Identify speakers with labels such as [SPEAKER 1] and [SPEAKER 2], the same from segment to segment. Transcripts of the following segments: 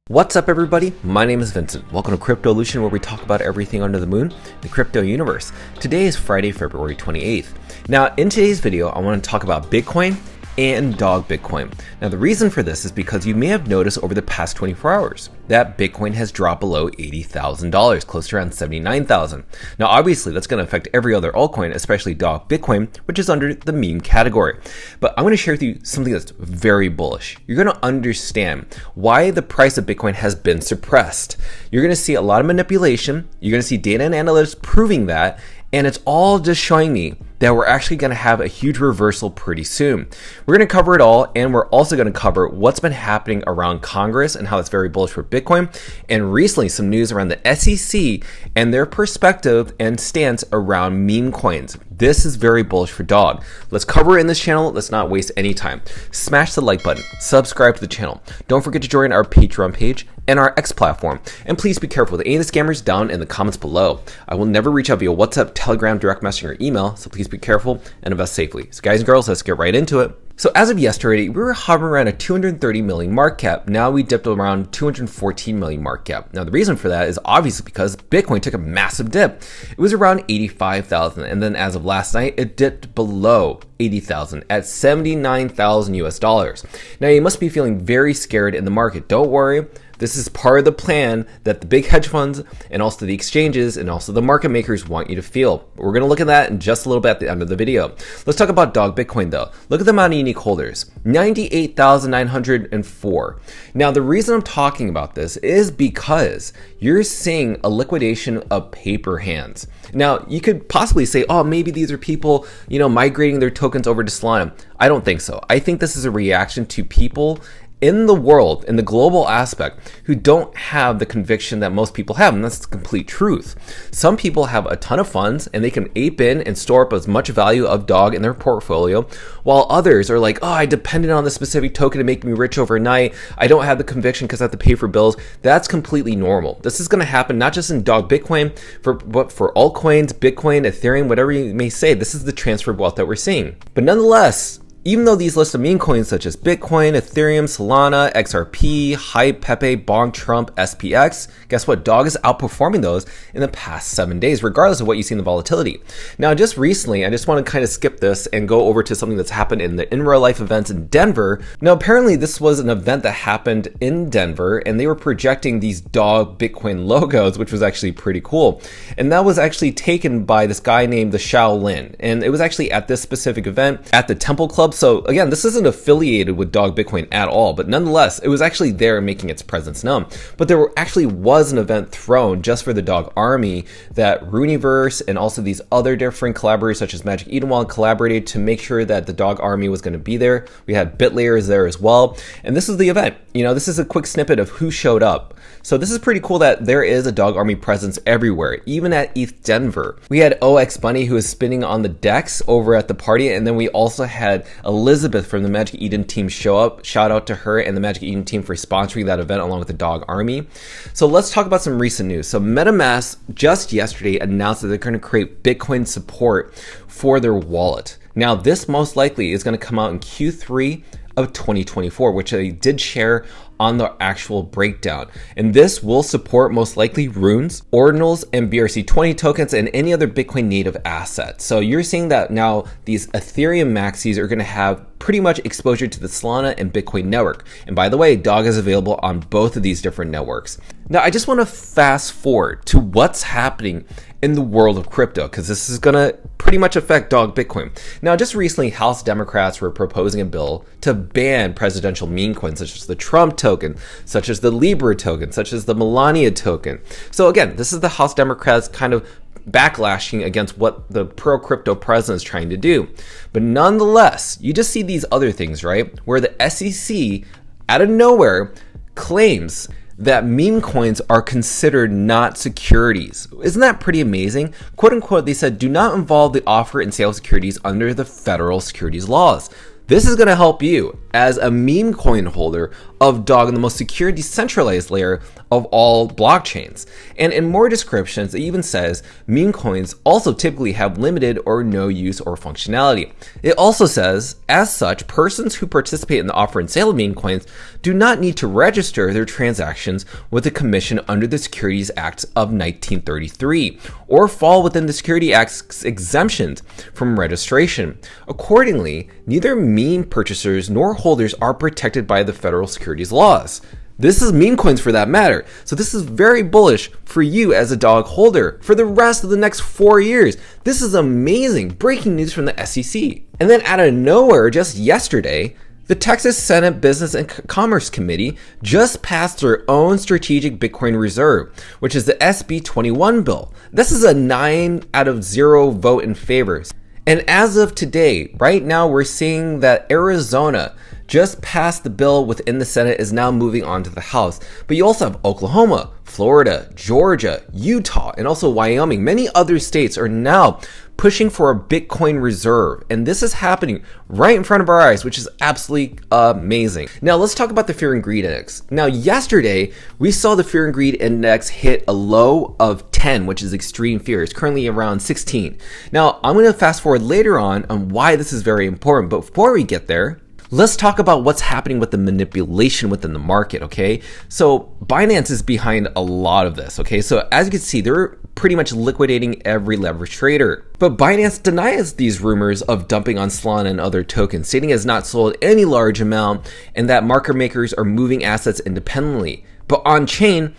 [SPEAKER 1] What's up everybody? My name is Vincent. Welcome to Cryptolution, where we talk about everything under the moon, the crypto universe. Today is Friday, February 28th. Now in today's video, I want to talk about Bitcoin and dog Bitcoin. Now the reason for this is because you may have noticed over the past 24 hours that Bitcoin has dropped below $80,000, close to around $79,000. Now obviously that's going to affect every other altcoin, especially dog Bitcoin, which is under the meme category. But I'm going to share with you something that's very bullish. You're going to understand why the price of Bitcoin has been suppressed. You're going to see a lot of manipulation. You're going to see data and analytics proving that. And it's all just showing me that we're actually going to have a huge reversal pretty soon. We're going to cover it all, and we're also going to cover what's been happening around Congress and how it's very bullish for Bitcoin, and recently some news around the SEC and their perspective and stance around meme coins. This is very bullish for dog. Let's cover it in this channel. Let's not waste any time. Smash the like button, subscribe to the channel. Don't forget to join our Patreon page and our X platform. And please be careful with any of the scammers down in the comments below. I will never reach out via WhatsApp, Telegram, direct messaging, or email, so please be careful and invest safely. So guys and girls, let's get right into it. So as of yesterday, we were hovering around a 230 million market cap. Now we dipped around 214 million market cap. Now the reason for that is obviously because Bitcoin took a massive dip. It was around 85,000, and then as of last night, it dipped below 80,000 at 79,000 US dollars. Now you must be feeling very scared in the market. Don't worry. This is part of the plan that the big hedge funds and also the exchanges and also the market makers want you to feel. But we're going to look at that in just a little bit at the end of the video. Let's talk about dog Bitcoin though. Look at the amount of unique holders, 98,904. Now the reason I'm talking about this is because you're seeing a liquidation of paper hands. Now you could possibly say, oh, maybe these are people, migrating their tokens over to Solana. I don't think so. I think this is a reaction to people in the world, in the global aspect, who don't have the conviction that most people have, and that's the complete truth. Some people have a ton of funds and they can ape in and store up as much value of dog in their portfolio, while others are like, oh, I depended on this specific token to make me rich overnight. I don't have the conviction because I have to pay for bills. That's completely normal. This is going to happen not just in dog Bitcoin, but for altcoins, Bitcoin, Ethereum, whatever you may say. This is the transfer of wealth that we're seeing. But nonetheless, even though these lists of meme coins such as Bitcoin, Ethereum, Solana, XRP, Hype, Pepe, Bonk, Trump, SPX, guess what? Dog is outperforming those in the past 7 days, regardless of what you see in the volatility. Now, just recently, I just want to kind of skip this and go over to something that's happened in the in real life events in Denver. Now, apparently this was an event that happened in Denver, and they were projecting these dog Bitcoin logos, which was actually pretty cool. And that was actually taken by this guy named the Shaolin. And it was actually at this specific event at the Temple Club. So again, this isn't affiliated with dog Bitcoin at all, but nonetheless, it was actually there making its presence known. But there actually was an event thrown just for the dog army that Runeverse and also these other different collaborators such as Magic Eden collaborated to make sure that the dog army was going to be there. We had BitLayers there as well. And this is the event. This is a quick snippet of who showed up. So this is pretty cool that there is a dog army presence everywhere, even at ETH Denver. We had OX Bunny who was spinning on the decks over at the party, and then we also had Elizabeth from the Magic Eden team show up. Shout out to her and the Magic Eden team for sponsoring that event along with the dog army. So let's talk about some recent news. So MetaMask just yesterday announced that they're going to create Bitcoin support for their wallet. Now this most likely is going to come out in Q3 of 2024, which I did share on the actual breakdown. And this will support most likely runes, ordinals, and BRC20 tokens and any other Bitcoin native asset. So you're seeing that now these Ethereum maxis are going to have pretty much exposure to the Solana and Bitcoin network. And by the way, dog is available on both of these different networks. Now, I just want to fast forward to what's happening in the world of crypto, because this is going to pretty much affect dog Bitcoin. Now, just recently, House Democrats were proposing a bill to ban presidential meme coins such as the Trump token, such as the Libra token, such as the Melania token. So again, this is the House Democrats kind of backlashing against what the pro-crypto president is trying to do. But nonetheless, you just see these other things, right? Where the SEC, out of nowhere, claims that meme coins are considered not securities. Isn't that pretty amazing? Quote unquote, they said, do not involve the offer and sale of securities under the federal securities laws. This is going to help you as a meme coin holder of Dog, the most secure decentralized layer of all blockchains. And in more descriptions, it even says meme coins also typically have limited or no use or functionality. It also says, as such, persons who participate in the offer and sale of meme coins do not need to register their transactions with the Commission under the Securities Act of 1933 or fall within the Securities Act's exemptions from registration. Accordingly, neither meme purchasers nor holders are protected by the federal securities laws. This is meme coins for that matter. So this is very bullish for you as a Dog holder for the rest of the next 4 years. This is amazing. Breaking news from the SEC. And then out of nowhere, just yesterday, the Texas Senate Business and Commerce Committee just passed their own strategic Bitcoin reserve, which is the SB 21 bill. This is a 9 out of 0 vote in favor. And as of today, right now, we're seeing that Arizona just passed the bill within the Senate, is now moving on to the House. But you also have Oklahoma, Florida, Georgia, Utah, and also Wyoming. Many other states are now pushing for a Bitcoin reserve. And this is happening right in front of our eyes, which is absolutely amazing. Now let's talk about the Fear and Greed Index. Now yesterday, we saw the Fear and Greed Index hit a low of 10, which is extreme fear. It's currently around 16. Now I'm going to fast forward later on why this is very important. But before we get there, let's talk about what's happening with the manipulation within the market, okay? So Binance is behind a lot of this, okay? So as you can see, they're pretty much liquidating every leverage trader. But Binance denies these rumors of dumping on Solana and other tokens, stating it has not sold any large amount and that market makers are moving assets independently. But on chain,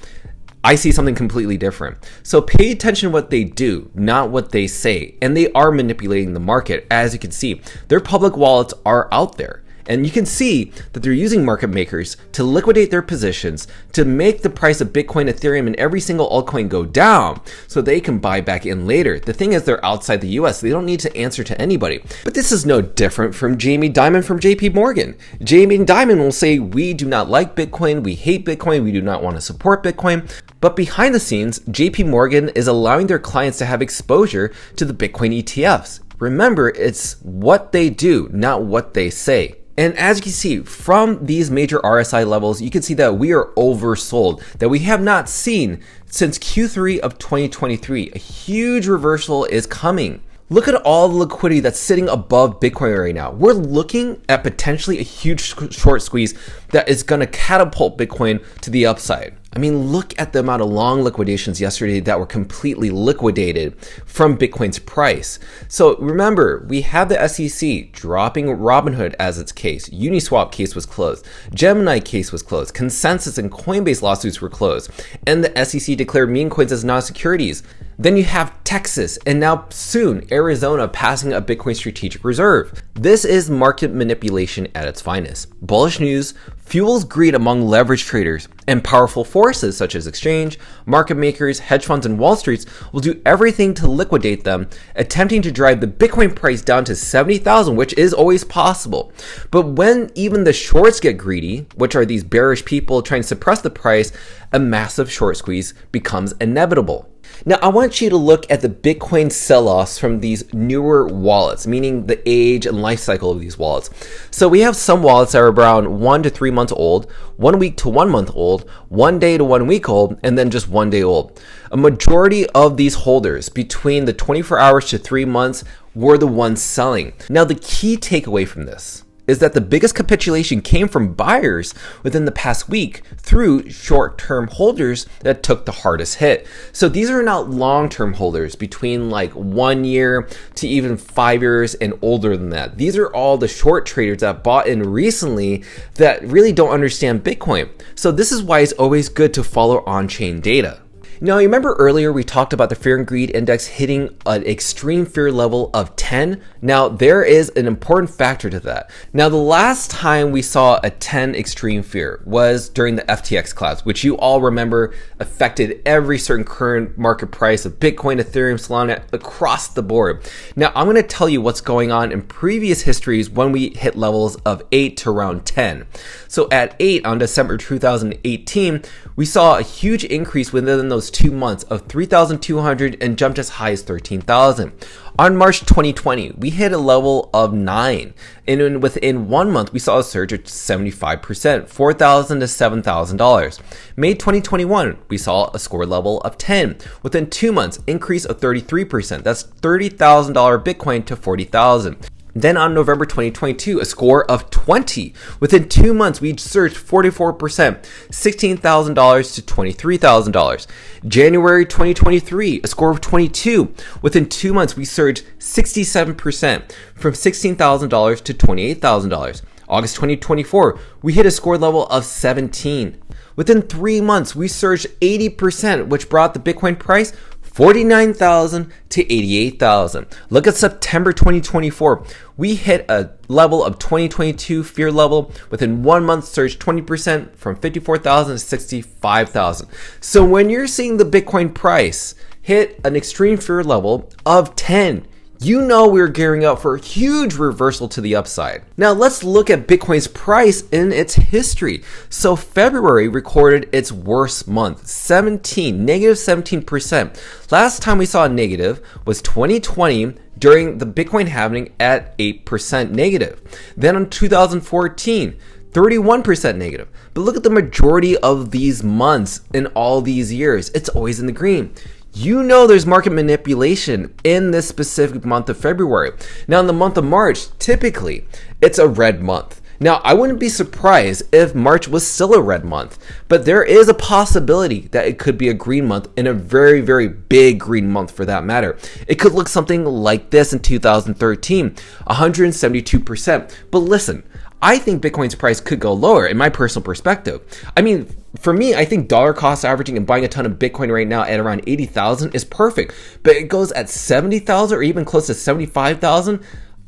[SPEAKER 1] I see something completely different. So pay attention to what they do, not what they say. And they are manipulating the market. As you can see, their public wallets are out there. And you can see that they're using market makers to liquidate their positions to make the price of Bitcoin, Ethereum, and every single altcoin go down so they can buy back in later. The thing is, they're outside the US. They don't need to answer to anybody. But this is no different from Jamie Dimon from JP Morgan. Jamie Dimon will say, we do not like Bitcoin, we hate Bitcoin, we do not want to support Bitcoin. But behind the scenes, JP Morgan is allowing their clients to have exposure to the Bitcoin ETFs. Remember, it's what they do, not what they say. And as you can see from these major RSI levels, you can see that we are oversold, that we have not seen since Q3 of 2023. A huge reversal is coming. Look at all the liquidity that's sitting above Bitcoin right now. We're looking at potentially a huge short squeeze that is going to catapult Bitcoin to the upside. I mean, look at the amount of long liquidations yesterday that were completely liquidated from Bitcoin's price. So remember, we have the SEC dropping Robinhood as its case. Uniswap case was closed. Gemini case was closed. Consensus and Coinbase lawsuits were closed. And the SEC declared meme coins as non-securities. Then you have Texas and now soon Arizona passing a Bitcoin strategic reserve. This is market manipulation at its finest. Bullish news fuels greed among leverage traders, and powerful forces such as exchange, market makers, hedge funds, and Wall Streets will do everything to liquidate them, attempting to drive the Bitcoin price down to 70,000, which is always possible. But when even the shorts get greedy, which are these bearish people trying to suppress the price, a massive short squeeze becomes inevitable. Now, I want you to look at the Bitcoin sell-offs from these newer wallets, meaning the age and life cycle of these wallets. So we have some wallets that are around 1 to 3 months old, 1 week to 1 month old, 1 day to 1 week old, and then just 1 day old. A majority of these holders between the 24 hours to 3 months were the ones selling. Now, the key takeaway from this is that the biggest capitulation came from buyers within the past week through short-term holders that took the hardest hit. So these are not long-term holders between like 1 year to even 5 years and older than that. These are all the short traders that bought in recently that really don't understand Bitcoin. So this is why it's always good to follow on-chain data. Now, you remember earlier we talked about the Fear and Greed Index hitting an extreme fear level of 10? Now, there is an important factor to that. Now, the last time we saw a 10 extreme fear was during the FTX collapse, which you all remember affected every certain current market price of Bitcoin, Ethereum, Solana across the board. Now, I'm going to tell you what's going on in previous histories when we hit levels of 8 to around 10. So at 8 on December 2018, we saw a huge increase within those those 2 months of 3,200 and jumped as high as 13,000. On March 2020, we hit a level of 9, and within 1 month, we saw a surge of 75%, $4,000 to $7,000. May 2021, we saw a score level of 10. Within 2 months, increase of 33%. That's $30,000 Bitcoin to 40,000. Then on November 2022, a score of 20. Within 2 months, we surged 44%, $16,000 to $23,000. January 2023, a score of 22. Within 2 months, we surged 67%, from $16,000 to $28,000. August 2024, we hit a score level of 17. Within 3 months, we surged 80%, which brought the Bitcoin price 49,000 to 88,000. Look at September 2024. We hit a level of 2022 fear level. Within 1 month, surged 20% from 54,000 to 65,000. So when you're seeing the Bitcoin price hit an extreme fear level of 10, you know we're gearing up for a huge reversal to the upside. Now let's look at Bitcoin's price in its history. So February recorded its worst month, negative 17%. Last time we saw a negative was 2020 during the Bitcoin halving at 8% negative. Then in 2014, 31% negative. But look at the majority of these months in all these years. It's always in the green. You know there's market manipulation in this specific month of February. Now in the month of March, typically it's a red month. Now I wouldn't be surprised if March was still a red month, but there is a possibility that it could be a green month, and a very, very big green month for that matter. It could look something like this in 2013, 172%. But listen, I think Bitcoin's price could go lower in my personal perspective. I mean, for me, I think dollar cost averaging and buying a ton of Bitcoin right now at around 80,000 is perfect. But it goes at 70,000 or even close to 75,000.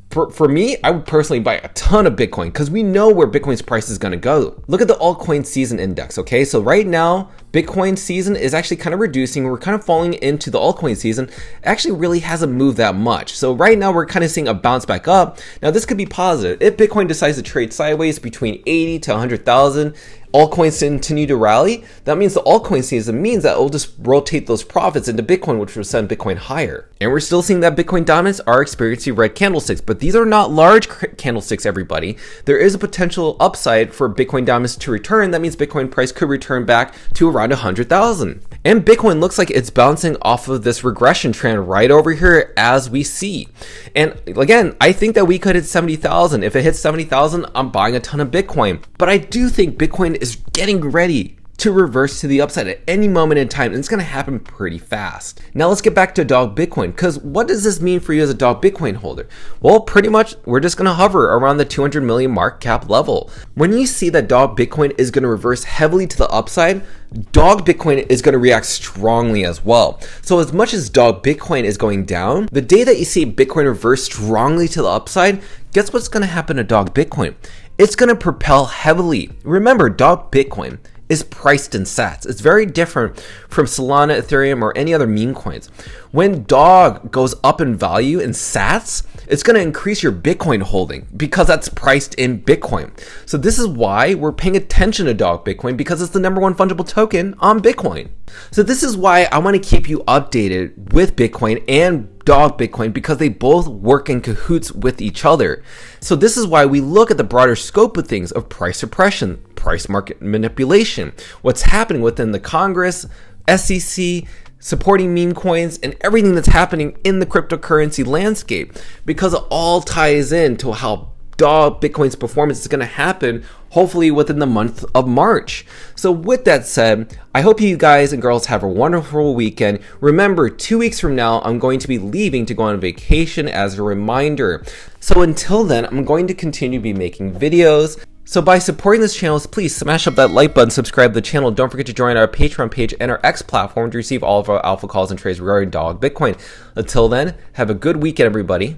[SPEAKER 1] For me, I would personally buy a ton of Bitcoin because we know where Bitcoin's price is going to go. Look at the altcoin season index, okay? So right now, Bitcoin season is actually kind of reducing. We're kind of falling into the altcoin season. It actually really hasn't moved that much. So right now, we're kind of seeing a bounce back up. Now, this could be positive. If Bitcoin decides to trade sideways between 80 to 100,000, altcoins continue to rally, that means the altcoin season means that it'll just rotate those profits into Bitcoin, which will send Bitcoin higher. And we're still seeing that Bitcoin dominance are experiencing red candlesticks, but these are not large candlesticks, everybody. There is a potential upside for Bitcoin dominance to return. That means Bitcoin price could return back to around 100,000. And Bitcoin looks like it's bouncing off of this regression trend right over here as we see. And again, I think that we could hit 70,000. If it hits 70,000, I'm buying a ton of Bitcoin. But I do think Bitcoin is getting ready to reverse to the upside at any moment in time, and it's going to happen pretty fast. Now let's get back to dog Bitcoin, because what does this mean for you as a dog Bitcoin holder? Well, pretty much we're just going to hover around the 200 million market cap level. When you see that dog Bitcoin is going to reverse heavily to the upside, dog Bitcoin is going to react strongly as well. So as much as dog Bitcoin is going down, the day that you see Bitcoin reverse strongly to the upside, guess what's going to happen to dog Bitcoin? It's going to propel heavily. Remember, dog Bitcoin is priced in sats. It's very different from Solana, Ethereum, or any other meme coins. When dog goes up in value in sats, it's going to increase your Bitcoin holding because that's priced in Bitcoin. So this is why we're paying attention to dog Bitcoin, because it's the #1 fungible token on Bitcoin. So this is why I want to keep you updated with Bitcoin and dog Bitcoin, because they both work in cahoots with each other. So this is why we look at the broader scope of things, of price suppression, price market manipulation, what's happening within the Congress, SEC, supporting meme coins, and everything that's happening in the cryptocurrency landscape, because it all ties into how dog Bitcoin's performance is going to happen, hopefully within the month of March. So with that said, I hope you guys and girls have a wonderful weekend. Remember, 2 weeks from now, I'm going to be leaving to go on vacation as a reminder. So until then, I'm going to continue to be making videos. So by supporting this channel, please smash up that like button, subscribe to the channel. Don't forget to join our Patreon page and our X platform to receive all of our alpha calls and trades regarding dog Bitcoin. Until then, have a good weekend, everybody.